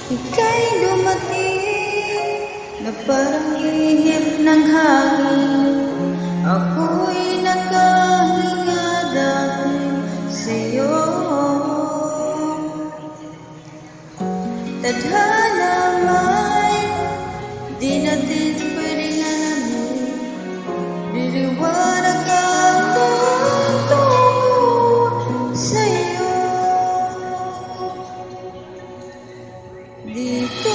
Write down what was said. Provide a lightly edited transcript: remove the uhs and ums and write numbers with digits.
Ika'y dumating na parang ihip ng hangin. Ako'y nakahinga dahil sa'yo. Tadhana may di natin pwedeng alamin. Liliwanag ang mundo sa'yo. Dito